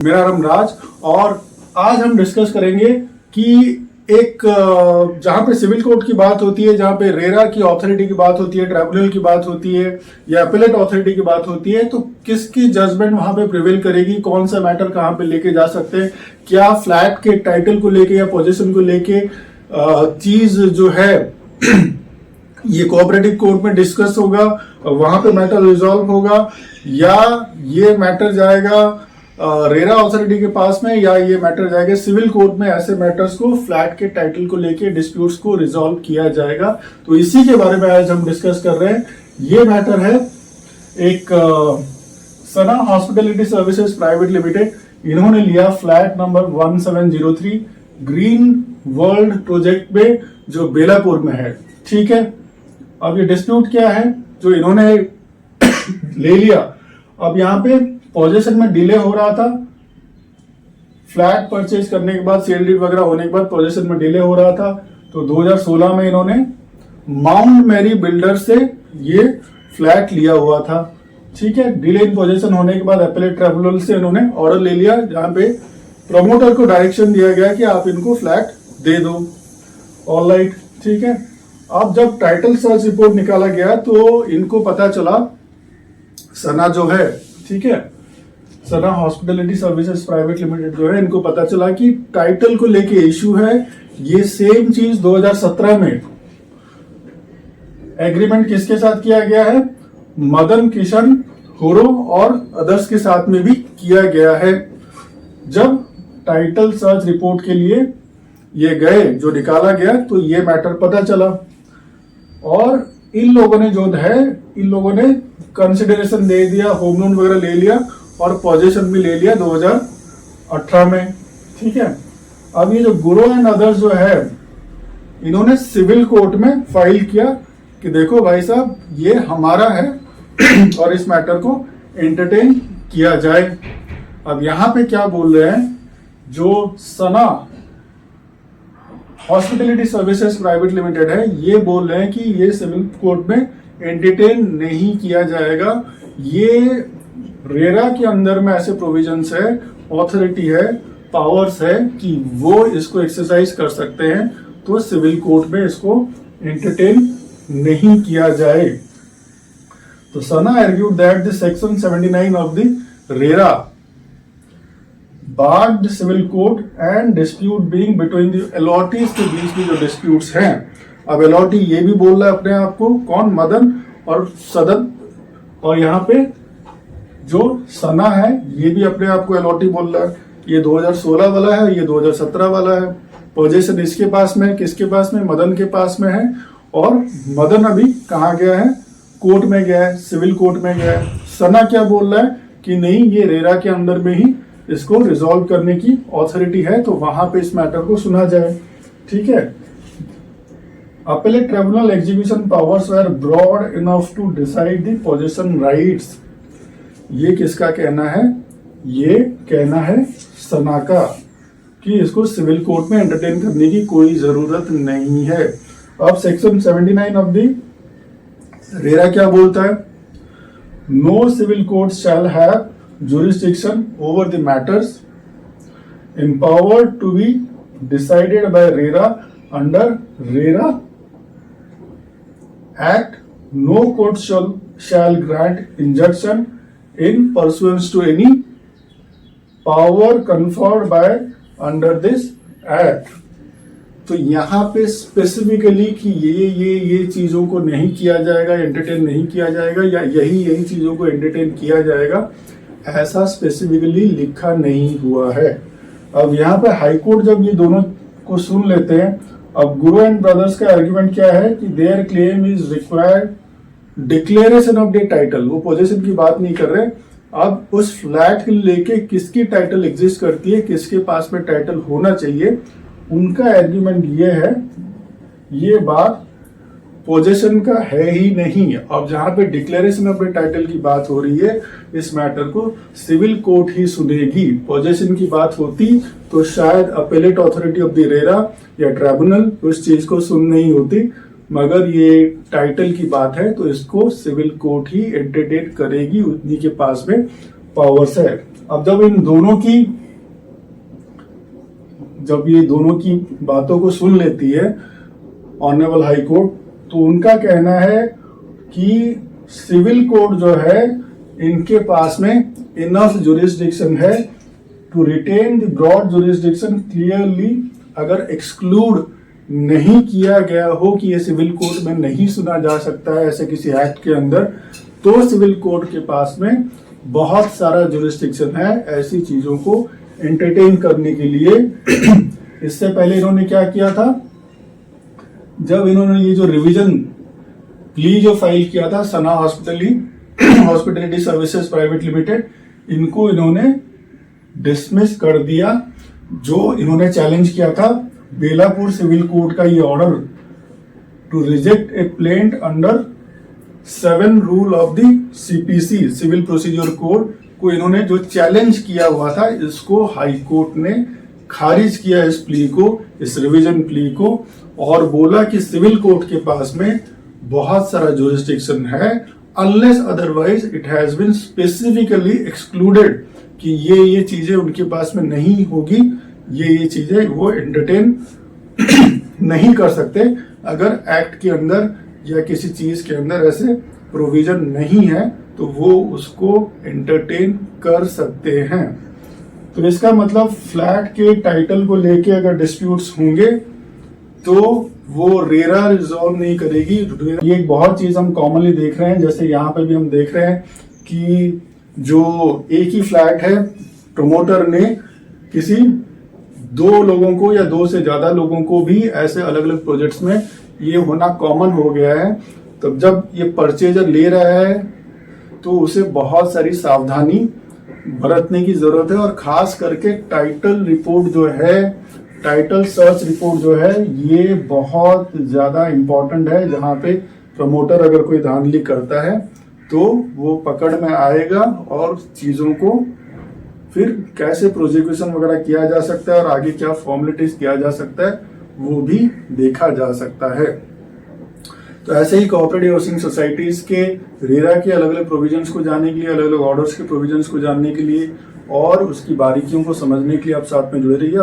मेरा नाम राज और आज हम डिस्कस करेंगे कि एक जहाँ पे सिविल कोर्ट की बात होती है, जहाँ पे रेरा की अथॉरिटी की बात होती है, ट्राइब्यूनल की बात होती है या अपीलेट अथॉरिटी की बात होती है, तो किसकी जजमेंट वहां पे प्रिवेल करेगी, कौन सा मैटर कहाँ पे लेके जा सकते हैं, क्या फ्लैट के टाइटल को लेके या पोजीशन को लेके चीज जो है ये कोऑपरेटिव कोर्ट में डिस्कस होगा, वहां पे मैटर रिजॉल्व होगा या ये मैटर जाएगा रेरा अथॉरिटी के पास में या ये मैटर जाएगा सिविल कोर्ट में। ऐसे मैटर्स को फ्लैट के टाइटल को लेके डिस्प्यूट्स को रिजॉल्व किया जाएगा। तो इसी के बारे में आज हम डिस्कस कर रहे हैं। ये मैटर है एक सना हॉस्पिटैलिटी सर्विसेज प्राइवेट लिमिटेड, इन्होंने लिया flat number 1703 green world project में जो बेलापुर में है। ठीक है, अब ये डिस्प्यूट क्या है जो इन्होंने ले लिया। अब यहाँ पे पोजीशन में डिले हो रहा था, फ्लैट परचेज करने के बाद सेल डीड वगैरह होने के बाद पोजीशन में डिले हो रहा था। तो 2016 में इन्होंने माउंट मैरी बिल्डर से ये फ्लैट लिया हुआ था। ठीक है, डिले इन पोजीशन होने के बाद अपीलेट ट्राइब्यूनल से इन्होंने ऑर्डर ले लिया, जहां पे प्रमोटर को डायरेक्शन दिया गया कि आप इनको फ्लैट दे दो। ऑलराइट, ठीक है। अब जब टाइटल सर्च रिपोर्ट निकाला गया तो इनको पता चला, सना जो है, ठीक है, सना हॉस्पिटैलिटी सर्विसेज प्राइवेट लिमिटेड जो है, इनको पता चला कि टाइटल को लेके इश्यू है। ये सेम चीज 2017 में एग्रीमेंट किसके साथ किया गया है, मदन किशन होरो और अदर्स के साथ में भी किया गया है। जब टाइटल सर्च रिपोर्ट के लिए ये गए, जो निकाला गया, तो ये मैटर पता चला और इन लोगों ने जो है, इन लोगों ने कंसिडरेशन दे दिया, होम लोन वगैरह ले लिया और पोजीशन भी ले लिया 2018 में। ठीक है, अब ये जो गुरु एंड अदर्स जो है, इन्होंने सिविल कोर्ट में फाइल किया कि देखो भाई साहब, ये हमारा है और इस मैटर को एंटरटेन किया जाए। अब यहां पे क्या बोल रहे हैं, जो सना हॉस्पिटैलिटी सर्विसेज प्राइवेट लिमिटेड है, ये बोल रहे हैं कि ये सिविल कोर्ट में एंटरटेन नहीं किया जाएगा। ये रेरा के अंदर में ऐसे प्रोविजंस है, ऑथोरिटी है, पावर्स है कि वो इसको एक्सरसाइज कर सकते हैं, तो सिविल कोर्ट में इसको एंटरटेन नहीं किया जाए। तो Sana argued that the section 79 of the RERA barred civil court and dispute being between the allottees के बीच में जो डिस्प्यूट्स हैं। अब अलॉटी ये भी बोल रहा है अपने आप को, कौन, मदन और सदन, और यहाँ पे जो सना है ये भी अपने आप को अलॉटी बोल रहा है। ये 2016 वाला है, ये 2017 वाला है। पोजीशन इसके पास में, किसके पास में, मदन के पास में है। और मदन अभी कहाँ गया है, कोर्ट में गया है, सिविल कोर्ट में गया है। सना क्या बोल रहा है कि नहीं, ये रेरा के अंदर में ही इसको रिजॉल्व करने की ऑथोरिटी है, तो वहां पे इस मैटर को सुना जाए। ठीक है, appellate tribunal execution powers were broad enough to decide the possession rights। ये किसका कहना है, ये कहना है सना का, कि इसको सिविल कोर्ट में एंटरटेन करने की कोई जरूरत नहीं है। अब सेक्शन 79 ऑफ द रेरा क्या बोलता है, no civil court shall have jurisdiction over the matters empowered to be decided by RERA under RERA Act. No court shall grant injunction in pursuance to any power conferred by under this Act। तो यहाँ पे specifically कि ये चीजों को नहीं किया जाएगा, एंटरटेन नहीं किया जाएगा, या यही चीजों को एंटरटेन किया जाएगा, ऐसा स्पेसिफिकली लिखा नहीं हुआ है। अब यहाँ पे हाईकोर्ट जब ये दोनों को सुन लेते हैं, अब गुरु एंड ब्रदर्स का आर्ग्यूमेंट क्या है कि there claim is required declaration of the title. वो पोजीशन की बात नहीं कर रहे, अब उस फ्लैट के लेके किसकी टाइटल एग्जिस्ट करती है, किसके पास में टाइटल होना चाहिए, उनका आर्ग्यूमेंट ये है, ये बात पोजीशन का है ही नहीं। अब जहां पे डिक्लेरेशन ऑफ द टाइटल की बात हो रही है, इस मैटर को सिविल कोर्ट ही सुनेगी। पोजीशन की बात होती तो शायद appellate authority of the RERA या ट्राइब्यूनल उस चीज को सुन नहीं होती, मगर ये टाइटल की बात है तो इसको सिविल कोर्ट ही एंटरटेन करेगी, उन्हीं के पास में पावर्स है। अब जब ये दोनों की बातों को सुन लेती है ऑनरेबल हाई कोर्ट, तो उनका कहना है कि सिविल कोड जो है इनके पास में इनफ जुरिस्डिक्शन है to retain the broad jurisdiction clearly. अगर एक्सक्लूड नहीं किया गया हो कि ये सिविल कोड में नहीं सुना जा सकता है ऐसे किसी एक्ट के अंदर, तो सिविल कोड के पास में बहुत सारा जुरिस्डिक्शन है ऐसी चीजों को एंटरटेन करने के लिए। इससे पहले इन्होंने क्या किया था, जब इन्होंने ये जो रिवीजन प्ली जो फाइल किया था सना हॉस्पिटलिटी सर्विसेज प्राइवेट लिमिटेड, इनको इन्होंने डिसमिस कर दिया। जो इन्होंने चैलेंज किया था बेलापुर सिविल कोड का ये order to reject a plaint under 7 rule of the CPC civil procedure code को इन्होंने जो चैलेंज किया हुआ था, इसको हाई कोर्ट ने खारिज किया इस प्ली को, इस रिवीजन प्ली को, और बोला कि सिविल कोर्ट के पास में बहुत सारा जुरिस्डिक्शन है unless otherwise it has been specifically excluded, कि ये चीजें उनके पास में नहीं होगी, ये चीजें वो एंटरटेन नहीं कर सकते अगर एक्ट के अंदर या किसी चीज के अंदर ऐसे प्रोविजन नहीं है, तो वो उसको एंटरटेन कर सकते हैं। तो इसका मतलब फ्लैट के टाइटल को लेके अगर डिस्प्यूट्स होंगे तो वो रेरा रिजॉल्व नहीं करेगी। ये एक बहुत चीज हम कॉमनली देख रहे हैं, जैसे यहाँ पे भी हम देख रहे हैं कि जो एक ही फ्लैट है, प्रमोटर ने किसी 2 लोगों को या 2 से ज्यादा लोगों को भी ऐसे अलग अलग प्रोजेक्ट्स में ये होना कॉमन हो गया है। तब जब ये परचेजर ले रहा है तो उसे बहुत सारी सावधानी बरतने की जरूरत है, और खास करके टाइटल रिपोर्ट जो है, टाइटल सर्च रिपोर्ट जो है, ये बहुत ज्यादा इंपॉर्टेंट है। जहां पे प्रमोटर अगर कोई धांधली करता है तो वो पकड़ में आएगा और चीजों को फिर कैसे प्रोसिक्यूशन वगैरह किया जा सकता है और आगे क्या फॉर्मेलिटीज किया जा सकता है वो भी देखा जा सकता है। तो ऐसे ही कोऑपरेटिव हाउसिंग सोसाइटीज के रेरा के अलग अलग प्रोविजंस को जानने के लिए, अलग अलग ऑर्डर्स के प्रोविजंस को जानने के लिए और उसकी बारीकियों को समझने के लिए आप साथ में जुड़े रहिए।